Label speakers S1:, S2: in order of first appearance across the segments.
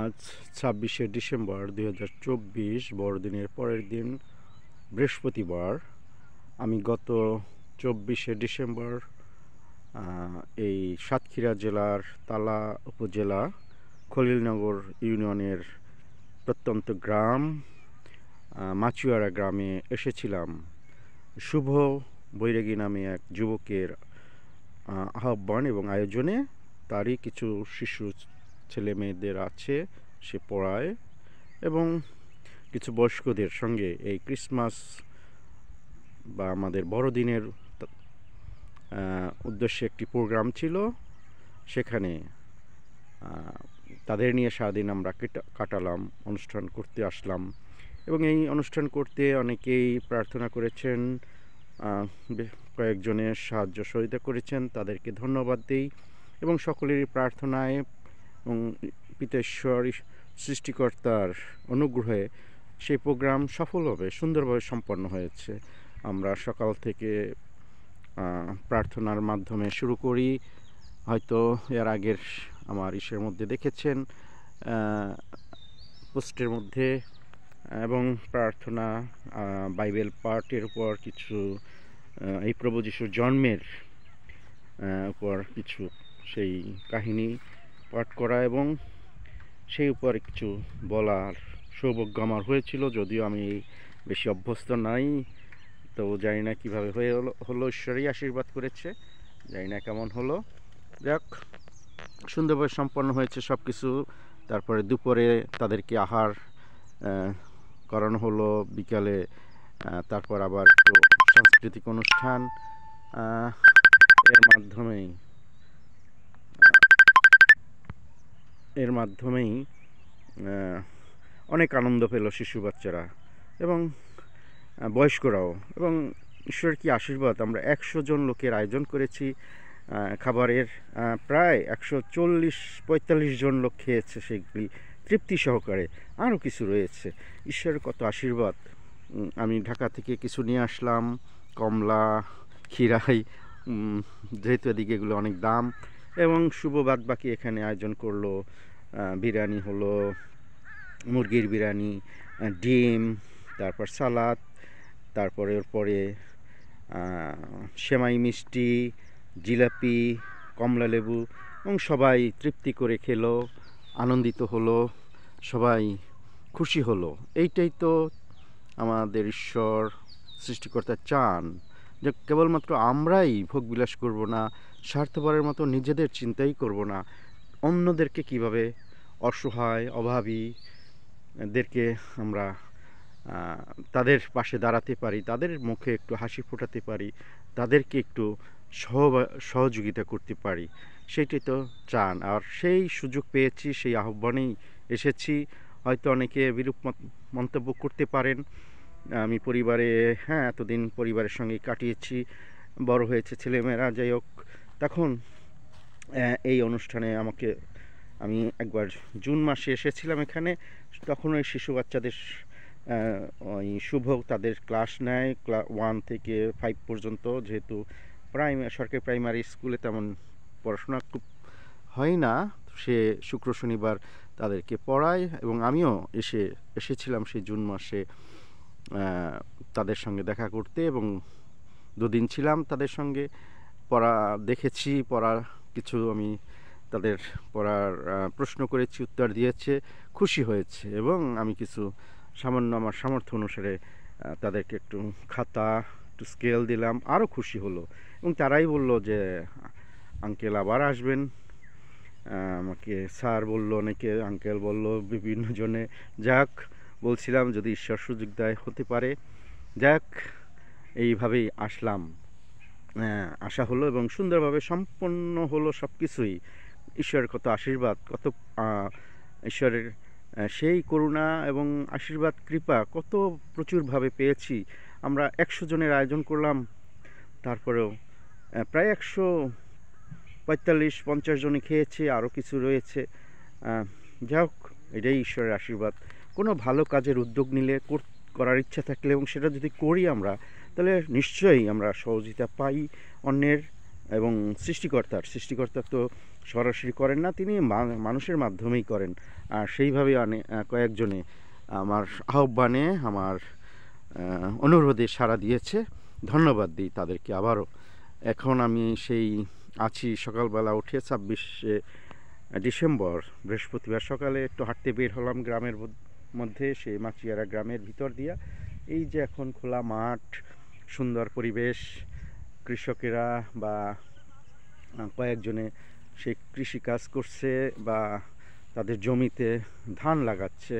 S1: আজ ২৬শে ডিসেম্বর ২০২৪ বড়দিনের পরের দিন বৃহস্পতিবার। আমি গত ২৪শে ডিসেম্বর এই সাতক্ষীরা জেলার তালা উপজেলা খলিলনগর ইউনিয়নের প্রত্যন্ত গ্রাম মাচুয়ারা গ্রামে এসেছিলাম। শুভ বৈরাগী নামে এক যুবকের আহ্বান এবং আয়োজনে। তারই কিছু শিশু ছেলে মেয়েদের আছে, সে পড়ায়, এবং কিছু বয়স্কদের সঙ্গে এই ক্রিসমাস বা আমাদের বড়দিনের উদ্দেশ্যে একটি প্রোগ্রাম ছিল। সেখানে তাদের নিয়ে সারাদিন আমরা কাটালাম, অনুষ্ঠান করতে আসলাম। এবং এই অনুষ্ঠান করতে অনেকেই প্রার্থনা করেছেন, কয়েকজনের সাহায্য সহযোগিতা করেছেন, তাদেরকে ধন্যবাদ দিই। এবং সকলেরই প্রার্থনায় এবং পিতেশ্বর সৃষ্টিকর্তার অনুগ্রহে সেই প্রোগ্রাম সফলভাবে সুন্দরভাবে সম্পন্ন হয়েছে। আমরা সকাল থেকে প্রার্থনার মাধ্যমে শুরু করি। হয়তো এর আগের আমার ইসের মধ্যে দেখেছেন, পোস্টের মধ্যে, এবং প্রার্থনা বাইবেল পাঠের উপর কিছু, এই প্রভু যিশুর জন্মের উপর কিছু সেই কাহিনী পাঠ করা এবং সেই উপর কিছু বলার সৌভাগ্য আমার হয়েছিল। যদিও আমি বেশি অভ্যস্ত নাই, তো জানি না কীভাবে হলো ঈশ্বরই আশীর্বাদ করেছে, জানি না কেমন হলো। যাক, সুন্দরভাবে সম্পন্ন হয়েছে সব কিছু। তারপরে দুপুরে তাদেরকে আহার করানো হলো, বিকালে তারপর আবার একটু সাংস্কৃতিক অনুষ্ঠান। এর মাধ্যমেই অনেক আনন্দ পেল শিশু বাচ্চারা এবং বয়স্করাও। এবং ঈশ্বরের কি আশীর্বাদ, আমরা 100 জন লোকের আয়োজন করেছি খাবারের। প্রায় 140-45 জন লোক খেয়েছে সেগুলি তৃপ্তি সহকারে। আরও কিছু রয়েছে, ঈশ্বরের কত আশীর্বাদ। আমি ঢাকা থেকে কিছু নিয়ে আসলাম, কমলা, ক্ষীরাই, যেহেতু এদিকে এগুলো অনেক দাম। এবং শুভ বাদবাকি এখানে আয়োজন করলো, বিরিয়ানি হলো, মুরগির বিরিয়ানি, ডিম, তারপর সালাদ, তারপরে ওর পরে সেমাই মিষ্টি, জিলাপি, কমলা লেবু, এবং সবাই তৃপ্তি করে খেলো, আনন্দিত হলো, সবাই খুশি হলো। এইটাই তো আমাদের ঈশ্বর সৃষ্টিকর্তা চান, যে কেবলমাত্র আমরাই ভোগবিলাস করব না, স্বার্থপরের মতো নিজেদের চিন্তাই করব না, অন্যদেরকে কিভাবে, অসহায় অভাবীদেরকে আমরা তাদের পাশে দাঁড়াতে পারি, তাদের মুখে একটু হাসি ফোটাতে পারি, তাদেরকে একটু সহযোগিতা করতে পারি, সেইটাই তো চান। আর সেই সুযোগ পেয়েছি, সেই আহ্বানেই এসেছি। হয়তো অনেকে বিরূপ মন্তব্য করতে পারেন। আমি পরিবারে, এতদিন পরিবারের সঙ্গেই কাটিয়েছি, বড় হয়েছে ছেলেমেয়েরা, যাই হোক। তখন এই অনুষ্ঠানে আমি একবার জুন মাসে এসেছিলাম এখানে, তখন ওই শিশু বাচ্চাদের ওই শুভ তাদের ক্লাস নেয় 1 থেকে 5 পর্যন্ত। যেহেতু সরকারি প্রাইমারি স্কুলে তেমন পড়াশোনা খুব হয় না, সে শুক্র শনিবার তাদেরকে পড়ায়। এবং আমিও এসেছিলাম সেই জুন মাসে তাদের সঙ্গে দেখা করতে, এবং 2 দিন ছিলাম তাদের সঙ্গে। দেখেছি পড়ার কিছু, আমি তাদের পড়ার প্রশ্ন করেছি, উত্তর দিয়েছে, খুশি হয়েছে। এবং আমি কিছু সামান্য আমার সামর্থ্য অনুসারে তাদেরকে একটু খাতা, একটু স্কেল দিলাম, আরও খুশি হলো। এবং তারাই বলল যে আঙ্কেল আবার আসবেন। আমাকে স্যার বলল, অনেকে আঙ্কেল বলল, বিভিন্ন জনে। যাক, বলছিলাম যদি ঈশ্বর সুযোগ দেয় হতে পারে। যাক, এইভাবেই আসা হলো এবং সুন্দরভাবে সম্পন্ন হলো সব কিছুই। ঈশ্বরের কত আশীর্বাদ, কত ঈশ্বরের সেই করুণা এবং আশীর্বাদ, কৃপা কত প্রচুরভাবে পেয়েছি। আমরা 100 জনের আয়োজন করলাম, তারপরেও প্রায় 145-50 জনে খেয়েছে, আরও কিছু রয়েছে। যাই হোক, এটাই ঈশ্বরের আশীর্বাদ। কোনো ভালো কাজের উদ্যোগ নিলে, করার ইচ্ছা থাকলে, এবং সেটা যদি করি আমরা, তাহলে নিশ্চয়ই আমরা সহযোগিতা পাই অন্যের। এবং সৃষ্টিকর্তার তো সরাসরি করেন না, তিনি মানুষের মাধ্যমেই করেন। আর সেইভাবেই কয়েকজনে আমার আহ্বানে, আমার অনুরোধে সাড়া দিয়েছে। ধন্যবাদ দিই তাদেরকে আবারও। এখন আমি সেই আছি, সকালবেলা উঠে 26শে ডিসেম্বর বৃহস্পতিবার সকালে একটু হাঁটতে বের হলাম গ্রামের মধ্যে, সেই মাচিয়ারা গ্রামের ভিতর দিয়া। এই যে এখন খোলা মাঠ, সুন্দর পরিবেশ, কৃষকেরা বা কয়েকজনে সে কৃষিকাজ করছে বা তাদের জমিতে ধান লাগাচ্ছে,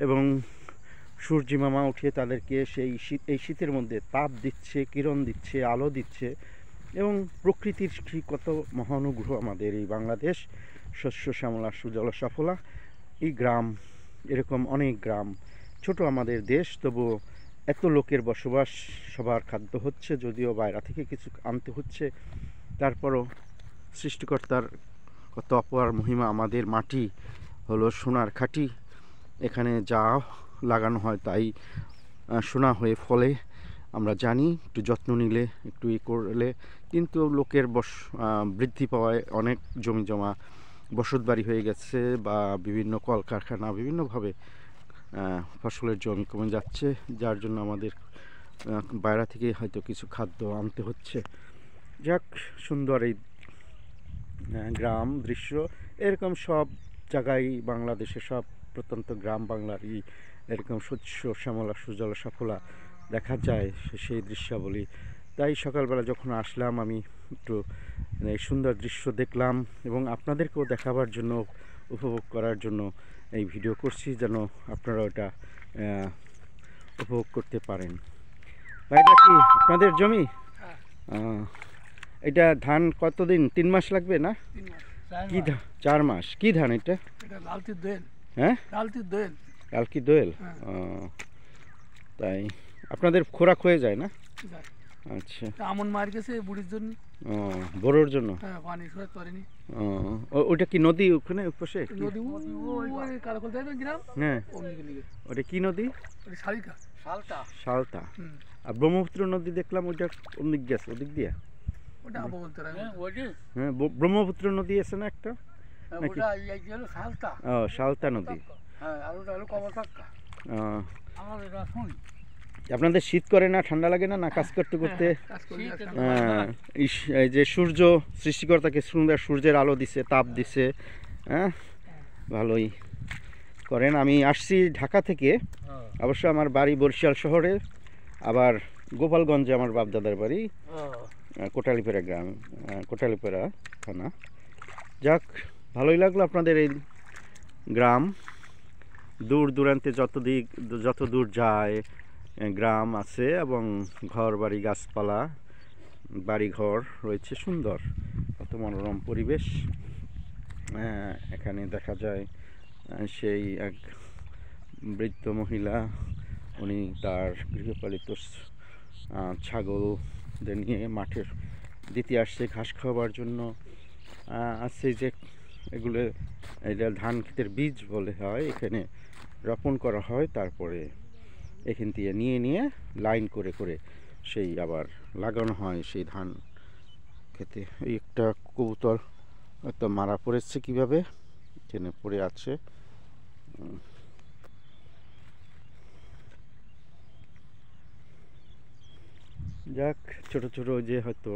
S1: এবং সূর্যিমামা উঠে তাদেরকে সেই এই শীতের মধ্যে তাপ দিচ্ছে, কিরণ দিচ্ছে, আলো দিচ্ছে। এবং প্রকৃতির কত মহানুগ্রহ আমাদের এই বাংলাদেশ, শস্য শ্যামলা সুজলা সফলা। এই গ্রাম, এরকম অনেক গ্রাম, ছোট আমাদের দেশ, তবুও এত লোকের বসবাস, সবার খাদ্য হচ্ছে, যদিও বাইরে থেকে কিছু আনতে হচ্ছে, তারপরও সৃষ্টিকর্তার কত অপার মহিমা। আমাদের মাটি হলো সোনার খাঁটি, এখানে যা লাগানো হয় তাই সোনা হয়ে ফলে। আমরা জানি একটু যত্ন নিলে, একটু করলে, কিন্তু লোকের বৃদ্ধি পাওয়ায় অনেক জমি জমা বসতবাড়ি হয়ে গেছে, বা বিভিন্ন কলকারখানা বিভিন্নভাবে ফসলের জমি কমে যাচ্ছে, যার জন্য আমাদের বাইরে থেকে হয়তো কিছু খাদ্য আনতে হচ্ছে। যাক, সুন্দর এই গ্রাম দৃশ্য, এরকম সব জায়গায় বাংলাদেশের সব প্রত্যন্ত গ্রাম বাংলারই এরকম শস্য শ্যামলা সুজলা সফলা দেখা যায়, সেই দৃশ্যাবলী। তাই সকালবেলা যখন আসলাম, আমি একটু এই সুন্দর দৃশ্য দেখলাম এবং আপনাদেরকেও দেখাবার জন্য, উপভোগ করার জন্য এই ভিডিও করছি, যেন আপনারা ওটা উপভোগ করতে পারেন। এটা কি আপনাদের জমি? এটা ধান কতদিন, 3 মাস লাগবে না? কি 4 মাস? কি ধান এটা? হ্যাঁ, কালকি দোয়েল। তাই আপনাদের খোরাক হয়ে যায় না? আচ্ছা,
S2: আমন মার গেছে বুড়ির জন্য,
S1: বড়োর জন্য।
S2: পানি সরাতে পারেনি।
S1: ওটা কি নদী ওখানে পাশে?
S2: নদী ওই কারাকল দেয় না গ্রাম।
S1: হ্যাঁ,
S2: ওদিকে লিগে।
S1: ওটা কি নদী?
S2: ওই শালিকা,
S1: শালতা। আর ব্রহ্মপুত্র নদী দেখলাম, ওইটা কোন দিক গেছে? ওদিক দিয়ে?
S2: ওটা আবো বলতে রাখে।
S1: হ্যাঁ, ব্রহ্মপুত্র নদী আছে না একটা? নাকি?
S2: ওটা এই হলো শালতা।
S1: শালতা নদী।
S2: হ্যাঁ, আর ওটা হলো কমলকাক্কা। আমার এটা শুনি।
S1: আপনাদের শীত করে না, ঠান্ডা লাগে না? না কাজ করতে করতে? এই যে সূর্য, সৃষ্টিকর্তাকে সুন্দর সূর্যের আলো দিছে, তাপ দিছে, হ্যাঁ, ভালোই করেন। আমি আসছি ঢাকা থেকে, অবশ্য আমার বাড়ি বরিশাল শহরে, আবার গোপালগঞ্জে আমার বাপদাদার বাড়ি, কোটালীপাড়া গ্রাম, কোটালীপাড়া থানা। যাক, ভালোই লাগলো আপনাদের এই গ্রাম। দূর দূরান্তে যত দূর যায় গ্রাম আছে, এবং ঘর বাড়ি, গাছপালা, বাড়িঘর রয়েছে, সুন্দর, কত মনোরম পরিবেশ। এখানে দেখা যায় সেই এক বৃদ্ধ মহিলা, উনি তার গৃহপালিত ছাগলদের নিয়ে মাঠের দিতে আসছে ঘাস খাওয়াবার জন্য। আছে যে এগুলো, এটা ধান ক্ষেতের বীজ বলে হয়, এখানে রোপণ করা হয়, তারপরে এখান থেকে নিয়ে লাইন করে করে সেই আবার লাগানো হয় সেই ধান খেতে। এই একটা কবুতর একটা মারা পড়েছে, কিভাবে এখানে পড়ে আছে। যাক, ছোট ছোট যে হয়তো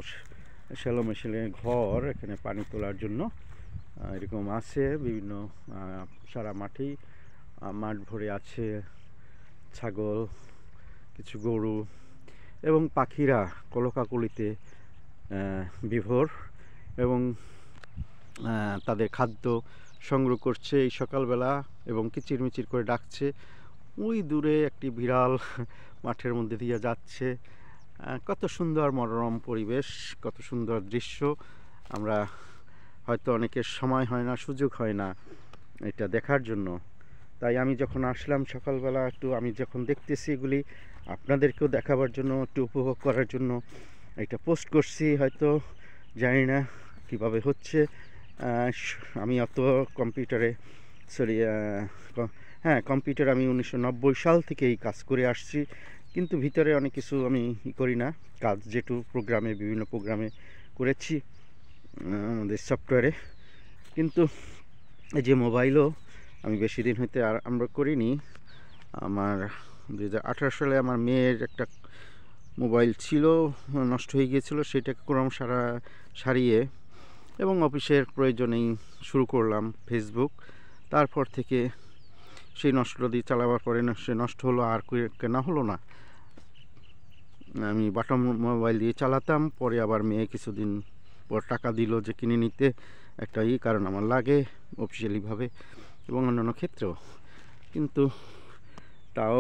S1: শ্যালো মেশিনে ঘর, এখানে পানি তোলার জন্য এরকম আছে বিভিন্ন, সারা মাঠেই মাঠ ভরে আছে ছাগল, কিছু গরু, এবং পাখিরা কলকাকলিতে বিভোর, এবং তাদের খাদ্য সংগ্রহ করছে এই সকালবেলা, এবং কিচিরমিচির করে ডাকছে। ওই দূরে একটি বিড়াল মাঠের মধ্যে দিয়ে যাচ্ছে। কত সুন্দর মনোরম পরিবেশ, কত সুন্দর দৃশ্য। আমরা হয়তো অনেকের সময় হয় না, সুযোগ হয় না এটা দেখার জন্য। তাই আমি যখন আসলাম সকালবেলা, একটু আমি যখন দেখতেছি এগুলি, আপনাদেরকেও দেখাবার জন্য, একটু উপভোগ করার জন্য এটা পোস্ট করছি। হয়তো জানি না কীভাবে হচ্ছে, আমি অত কম্পিউটারে কম্পিউটার আমি 1990 সাল থেকে এই কাজ করে আসছি, কিন্তু ভিতরে অনেক কিছু আমি করি না কাজ, যেটু প্রোগ্রামে, বিভিন্ন প্রোগ্রামে করেছি। আমাদের সফটওয়্যারে। কিন্তু এই যে মোবাইলও আমি বেশি দিন হইতে আর আমরা করিনি। আমার 2018 সালে আমার মেয়ের একটা মোবাইল ছিল, নষ্ট হয়ে গিয়েছিল, সেটাকে ক্রম সারিয়ে এবং অফিসের প্রয়োজনেই শুরু করলাম ফেসবুক। তারপর থেকে সেই নষ্ট দিয়ে চালাবার পরে সে নষ্ট হলো, আর কেনা হলো না। আমি বাটন মোবাইল দিয়ে চালাতাম, পরে আবার মেয়ে কিছুদিন পর টাকা দিল যে কিনে নিতে একটা কারণ আমার লাগে অফিসিয়ালিভাবে এবং অন্যান্য ক্ষেত্রেও। কিন্তু তাও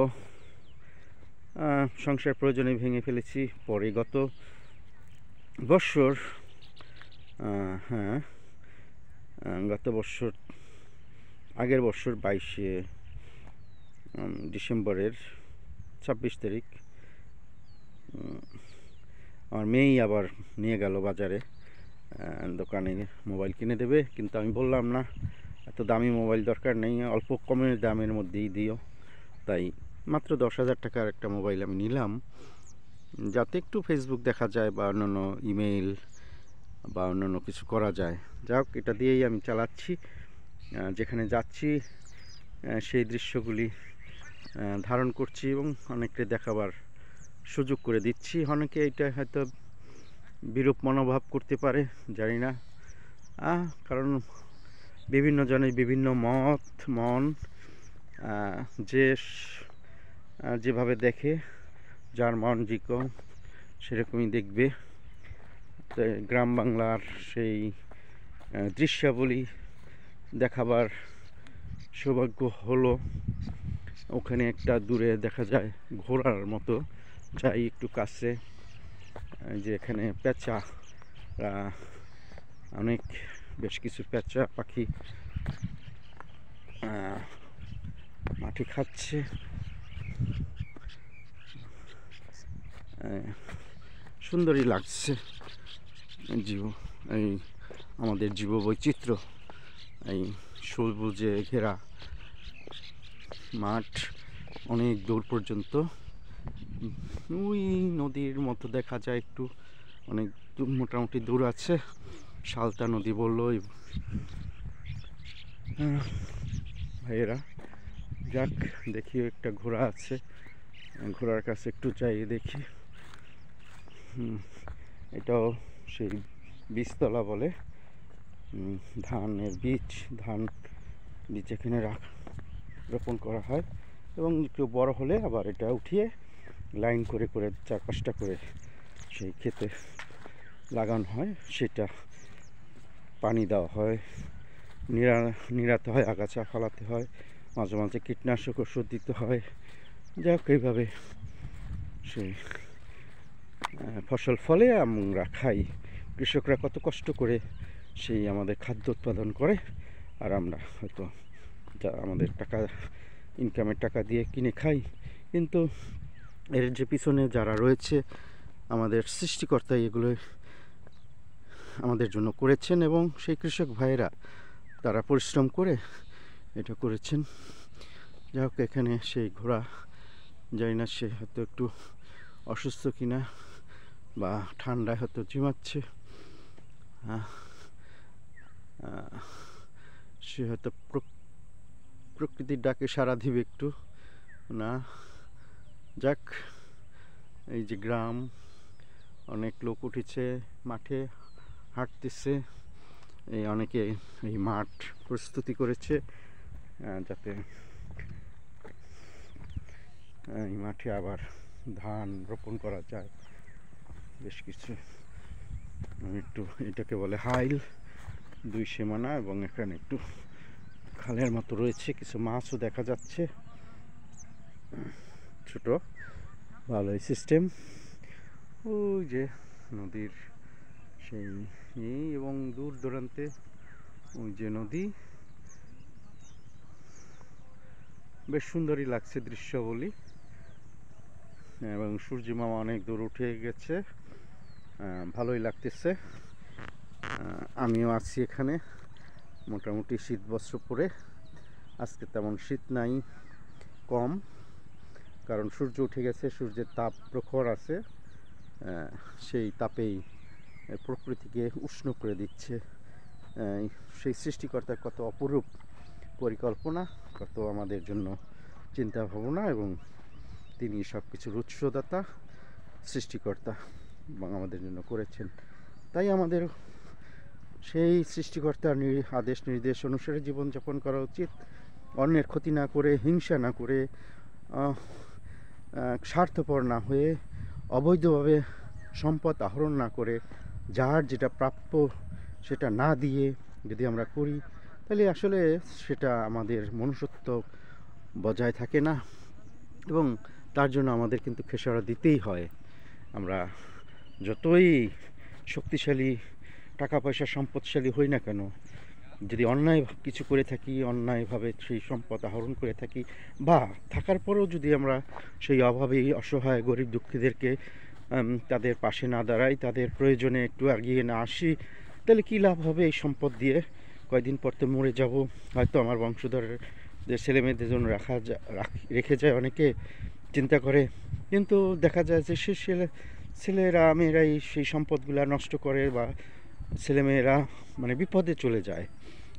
S1: সংসার প্রয়োজনে ভেঙে ফেলেছি। পরে গত বৎসর গত বৎসর আগের বৎসর 22শে ডিসেম্বরের 26 তারিখ আমার মেয়েই আবার নিয়ে গেল বাজারে, দোকানে মোবাইল কিনে দেবে। কিন্তু আমি বললাম না, এত দামি মোবাইল দরকার নেই, অল্প কমের দামের মধ্যেই দিও। তাই মাত্র 10,000 টাকার একটা মোবাইল আমি নিলাম, যাতে একটু ফেসবুক দেখা যায় বা অন্যান্য ইমেইল বা অন্যান্য কিছু করা যায়। যাই হোক, এটা দিয়েই আমি চালাচ্ছি। যেখানে যাচ্ছি সেই দৃশ্যগুলি ধারণ করছি এবং অনেককে দেখাবার সুযোগ করে দিচ্ছি। অনেকে এটা হয়তো বিরূপ মনোভাব করতে পারে, জানি না, কারণ বিভিন্ন জনের বিভিন্ন মন, যে যেভাবে দেখে, যার মন যেরকম সেরকমই দেখবে। তো গ্রাম বাংলার সেই দৃশ্যাবলী দেখাবার সৌভাগ্য হলো। ওখানে একটা দূরে দেখা যায় ঘোড়ার মতো, যাই একটু কাছে, যে এখানে পেঁচা, অনেক বেশ কিছু পেঁচা পাখি মাটি খাচ্ছে। সুন্দরই লাগছে এই আমাদের জীববৈচিত্র্য, এই সবুজে ঘেরা মাঠ অনেক দূর পর্যন্ত। ওই নদীর মতো দেখা যায় একটু, অনেক মোটামুটি দূর আছে, সালতা নদী বললো ভাইয়েরা। যাক, দেখি একটা ঘোড়া আছে, ঘোড়ার কাছে একটু চাই দেখি। এটাও সেই বীজতলা বলে, ধানের ধান বীজ এখানে রোপণ করা হয় এবং একটু বড় হলে আবার এটা উঠিয়ে লাইন করে করে 4-5টা করে সেই ক্ষেতে লাগানো হয়। সেটা পানি দেওয়া হয়, নিড়াতে হয়, আগাছা ফালাতে হয়, মাঝে মাঝে কীটনাশক ওষুধ দিতে হয়। যাই হোক, এইভাবে সেই ফসল ফলে আমরা খাই। কৃষকরা কত কষ্ট করে সেই আমাদের খাদ্য উৎপাদন করে, আর আমরা হয়তো আমাদের টাকা, ইনকামের টাকা দিয়ে কিনে খাই। কিন্তু এর যে পিছনে যারা রয়েছে, আমাদের সৃষ্টিকর্তা এগুলো আমাদের জন্য করেছেন এবং সেই কৃষক ভাইয়েরা তারা পরিশ্রম করে এটা করেছেন। যাই হোক, এখানে সেই ঘোড়া, জানি না সে হয়তো একটু অসুস্থ কিনা বা ঠান্ডায় হয়তো ঝিমাচ্ছে, সে হয়তো প্রকৃতির ডাকে সাড়া দিবে একটু না। যাক, এই যে গ্রাম, অনেক লোক উঠেছে মাঠে, হাঁটতেছে, এই অনেকে এই মাঠ প্রস্তুতি করেছে যাতে এই মাঠে আবার ধান রোপণ করা যায়। বেশ কিছু, একটু এটাকে বলে হাইল, 2 সীমানা, এবং এখানে একটু খালের মতো রয়েছে, কিছু মাছও দেখা যাচ্ছে, ছোট, ভালোই সিস্টেম। ওই যে নদীর সেই এবং দূর দূরান্তে ওই যে নদী, বেশ সুন্দরই লাগছে দৃশ্যবলী। এবং সূর্য মামা অনেক দূর উঠে গেছে, ভালোই লাগতেছে। আমিও আছি এখানে মোটামুটি শীত বস্ত্র পরে। আজকে তেমন শীত নাই, কম, কারণ সূর্য উঠে গেছে, সূর্যের তাপ প্রখর আছে, সেই তাপেই প্রকৃতিকে উষ্ণ করে দিচ্ছে। সেই সৃষ্টিকর্তার কত অপরূপ পরিকল্পনা, কত আমাদের জন্য চিন্তা ভাবনা, এবং তিনি সব কিছুর উৎসদাতা, সৃষ্টিকর্তা এবং আমাদের জন্য করেছেন। তাই আমাদের সেই সৃষ্টিকর্তার আদেশ নির্দেশ অনুসারে জীবনযাপন করা উচিত। অন্যের ক্ষতি না করে, হিংসা না করে, স্বার্থপর না হয়ে, অবৈধভাবে সম্পদ আহরণ না করে, যার যেটা প্রাপ্য সেটা না দিয়ে যদি আমরা করি, তাহলে আসলে সেটা আমাদের মনুষ্যত্ব বজায় থাকে না, এবং তার জন্য আমাদের কিন্তু খেসারত দিতেই হয়। আমরা যতই শক্তিশালী, টাকা পয়সা সম্পদশালী হই না কেন, যদি অন্যায় কিছু করে থাকি, অন্যায়ভাবে সেই সম্পদ আহরণ করে থাকি, বা থাকার পরেও যদি আমরা সেই অভাবী, অসহায়, গরিব দুঃখীদেরকে তাদের পাশে না দাঁড়াই, তাদের প্রয়োজনে একটু এগিয়ে না আসি, তাহলে কী লাভ হবে এই সম্পদ দিয়ে? কয়দিন পর তো মরে যাব, হয়তো আমার বংশধরের ছেলেমেয়েদের জন্য রেখে যায় অনেকে, চিন্তা করে, কিন্তু দেখা যায় যে সে ছেলেরা মেয়েরাই সেই সম্পদগুলো নষ্ট করে, বা ছেলেমেয়েরা মানে বিপদে চলে যায়।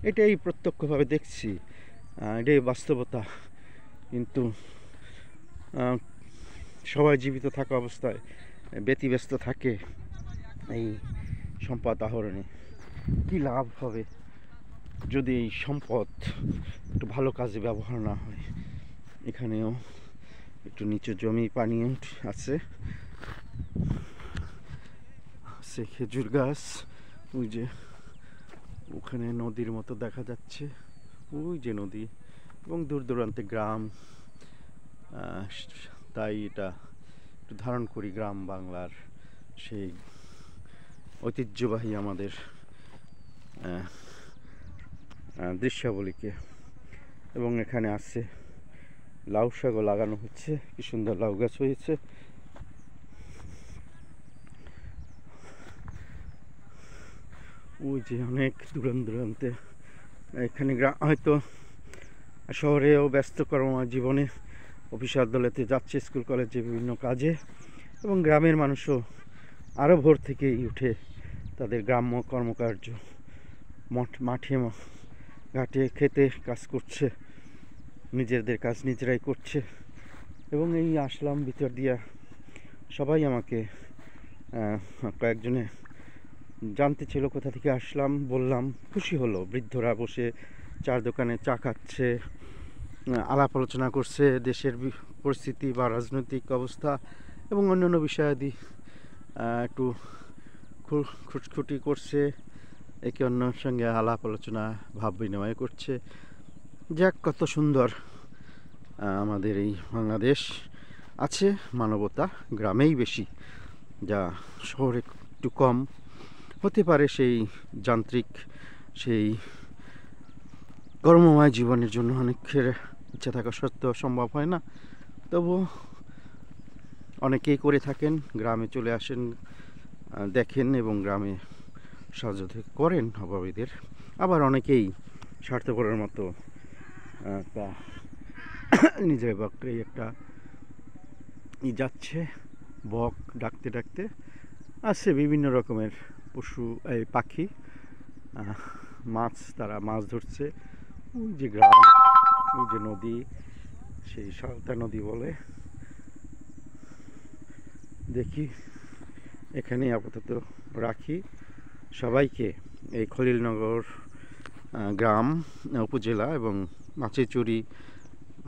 S1: এটাই প্রত্যক্ষভাবে দেখছি, এটাই বাস্তবতা। কিন্তু সবাই জীবিত থাকা অবস্থায় ব্যতিব্যস্ত থাকে এই সম্পদ আহরণে। কী লাভ হবে যদি এই সম্পদ একটু ভালো কাজে ব্যবহার না হয়? এখানেও একটু নিচু জমি, পানি আছে, খেজুর গাছ, ওই যে ওখানে নদীর মতো দেখা যাচ্ছে, ওই যে নদী, এবং দূর দূরান্তে গ্রাম। তাই এটা একটু ধারণ করি গ্রাম বাংলার সেই ঐতিহ্যবাহী আমাদের দৃশ্যাবলীকে। এবং এখানে আছে লাউ শাকও লাগানো হচ্ছে, কি সুন্দর লাউ গাছ হয়েছে। ওই যে অনেক দূরান্তে, এখানে হয়তো শহরেও ব্যস্ত কর্মময় জীবনে অফিস আদালতে যাচ্ছে, স্কুল কলেজে বিভিন্ন কাজে, এবং গ্রামের মানুষও আরও ভোর থেকেই উঠে তাদের গ্রাম্য কর্মকার্য, মাঠে ঘাটে খেতে কাজ করছে, নিজেদের কাজ নিজেরাই করছে। এবং এই আসলাম ভিতর দিয়া, সবাই আমাকে কয়েকজনে জানতে ছিল কোথা থেকে আসলাম, বললাম, খুশি হলো। বৃদ্ধরা বসে চার দোকানে চা খাচ্ছে, আলাপ আলোচনা করছে দেশের পরিস্থিতি বা রাজনৈতিক অবস্থা এবং অন্যান্য বিষয়াদি, একটু খুঁটখুটি করছে, একে অন্যের সঙ্গে আলাপ আলোচনা, ভাব বিনিময় করছে। যাক, কত সুন্দর আমাদের এই বাংলাদেশ। আছে মানবতা গ্রামেই বেশি, যা শহরে একটু কম হতে পারে। সেই যান্ত্রিক, সেই কর্মময় জীবনের জন্য অনেকের ইচ্ছা থাকা সত্ত্বেও সম্ভব হয় না। তবু অনেকেই করে থাকেন, গ্রামে চলে আসেন, দেখেন এবং গ্রামে সাহায্য করেন অভাবীদের। আবার অনেকেই স্বার্থপরের মতো তা নিজের বকরে একটা যাচ্ছে, বক ডাকতে ডাকতে আসছে, বিভিন্ন রকমের পশু, এই পাখি, মাছ, তারা মাছ ধরছে। ওই যে গ্রাম, ওই যে নদী, সেই সালতা নদী বলে। দেখি, এখানে আপাতত রাখি। সবাইকে এই খলিলনগর গ্রাম, উপজেলা এবং মাছিচুরি,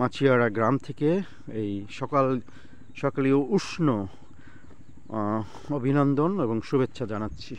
S1: মাছিয়াড়া গ্রাম থেকে এই সকালীয় উষ্ণ অভিনন্দন এবং শুভেচ্ছা জানাচ্ছি।